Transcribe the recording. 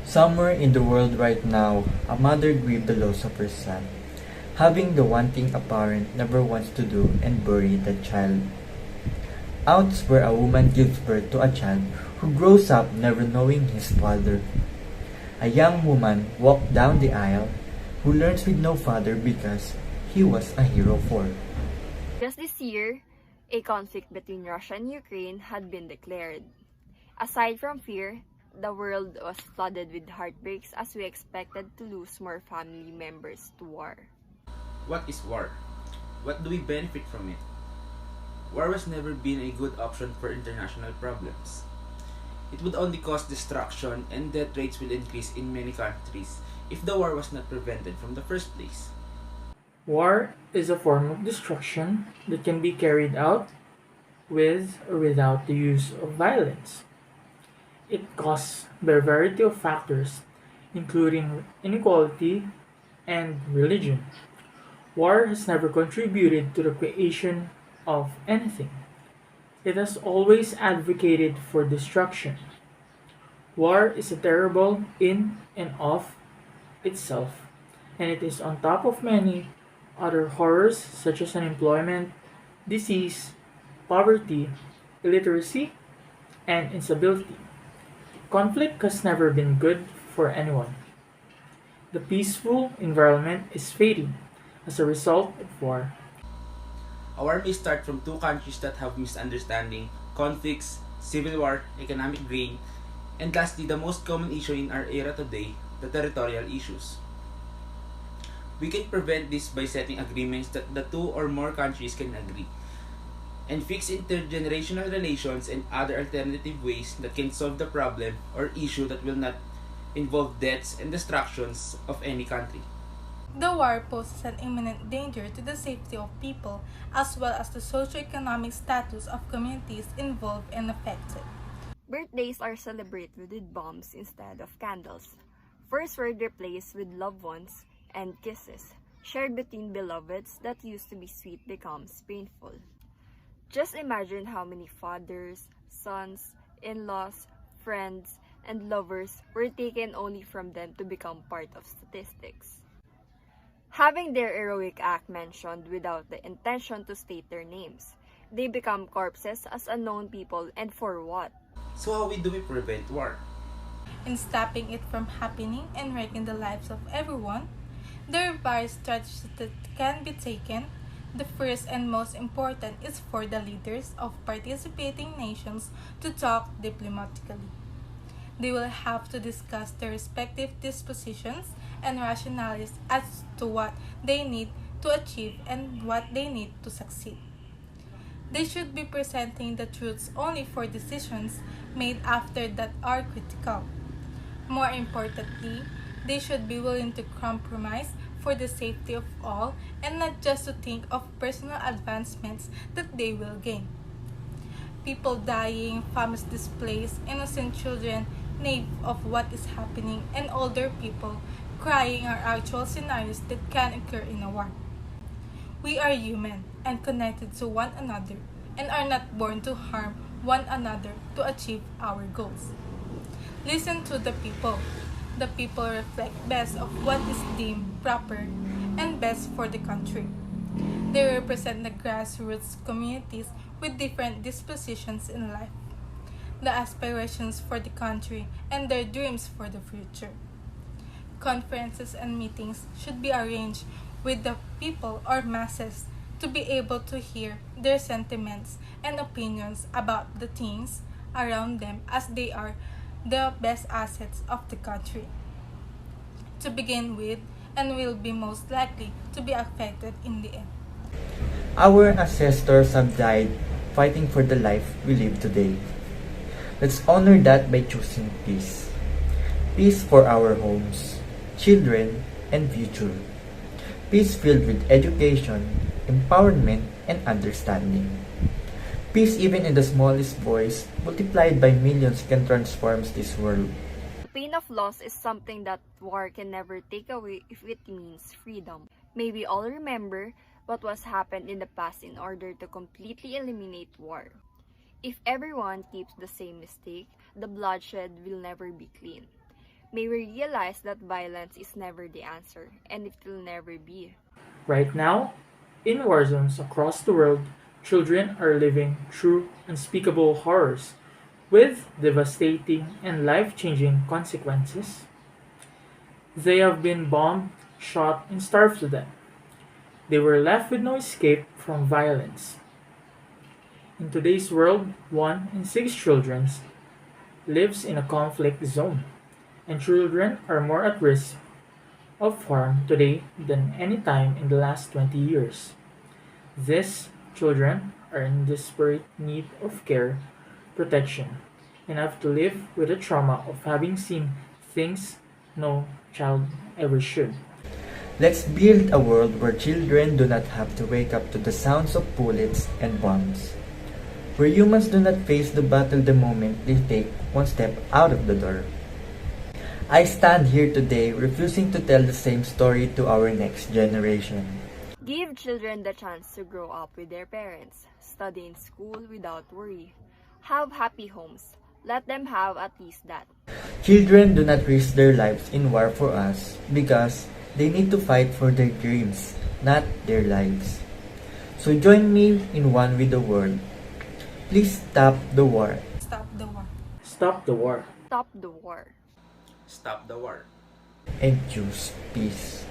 Somewhere in the world right now, a mother grieved the loss of her son, having the one thing a parent never wants to do and bury the child. Out where a woman gives birth to a child who grows up never knowing his father. A young woman walked down the aisle who learns with no father because he was a hero for her. Just this year, a conflict between Russia and Ukraine had been declared. Aside from fear, the world was flooded with heartbreaks as we expected to lose more family members to war. What is war? What do we benefit from it? War has never been a good option for international problems. It would only cause destruction and death rates will increase in many countries if the war was not prevented from the first place. War is a form of destruction that can be carried out with or without the use of violence. It caused by a variety of factors, including inequality and religion. War has never contributed to the creation of anything. It has always advocated for destruction. War is a terrible in and of itself, and it is on top of many other horrors such as unemployment, disease, poverty, illiteracy, and instability. Conflict has never been good for anyone. The peaceful environment is fading as a result of war. A war may start from two countries that have misunderstanding, conflicts, civil war, economic gain, and lastly, the most common issue in our era today, the territorial issues. We can prevent this by setting agreements that the two or more countries can agree, and fix intergenerational relations and other alternative ways that can solve the problem or issue that will not involve deaths and destructions of any country. The war poses an imminent danger to the safety of people as well as the socio-economic status of communities involved and affected. Birthdays are celebrated with bombs instead of candles. First word replaced with loved ones and kisses, shared between beloveds that used to be sweet becomes painful. Just imagine how many fathers, sons, in-laws, friends, and lovers were taken only from them to become part of statistics. Having their heroic act mentioned without the intention to state their names, they become corpses as unknown people, and for what? So how do we prevent war? In stopping it from happening and wrecking the lives of everyone, there are various strategies that can be taken. The first and most important is for the leaders of participating nations to talk diplomatically. They will have to discuss their respective dispositions and rationales as to what they need to achieve and what they need to succeed. They should be presenting the truths only for decisions made after that are critical. More importantly, they should be willing to compromise for the safety of all and not just to think of personal advancements that they will gain. People dying, families displaced, innocent children naive of what is happening, and older people crying are actual scenarios that can occur in a war. We are human and connected to one another and are not born to harm one another to achieve our goals. Listen to the people. The people reflect best of what is deemed proper and best for the country. They represent the grassroots communities with different dispositions in life, the aspirations for the country, and their dreams for the future. Conferences and meetings should be arranged with the people or masses to be able to hear their sentiments and opinions about the things around them as they are the best assets of the country to begin with and will be most likely to be affected in the end. Our ancestors have died fighting for the life we live today. Let's honor that by choosing peace. Peace for our homes, children, and future. Peace filled with education, empowerment, and understanding. Peace even in the smallest voice, multiplied by millions, can transform this world. The pain of loss is something that war can never take away if it means freedom. May we all remember what was happened in the past in order to completely eliminate war. If everyone keeps the same mistake, the bloodshed will never be clean. May we realize that violence is never the answer, and it will never be. Right now, in war zones across the world, children are living through unspeakable horrors with devastating and life changing consequences. They have been bombed, shot, and starved to death. They were left with no escape from violence. In today's world, 1 in 6 children lives in a conflict zone, and children are more at risk of harm today than any time in the last 20 years. These children are in desperate need of care, protection, and have to live with the trauma of having seen things no child ever should. Let's build a world where children do not have to wake up to the sounds of bullets and bombs. Where humans do not face the battle the moment they take one step out of the door. I stand here today refusing to tell the same story to our next generation. Give children the chance to grow up with their parents, study in school without worry, have happy homes. Let them have at least that. Children do not risk their lives in war for us because they need to fight for their dreams, not their lives. So join me in one with the world. Please stop the war. Stop the war. Stop the war. Stop the war. Stop the war. And choose peace.